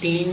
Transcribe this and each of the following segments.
3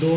2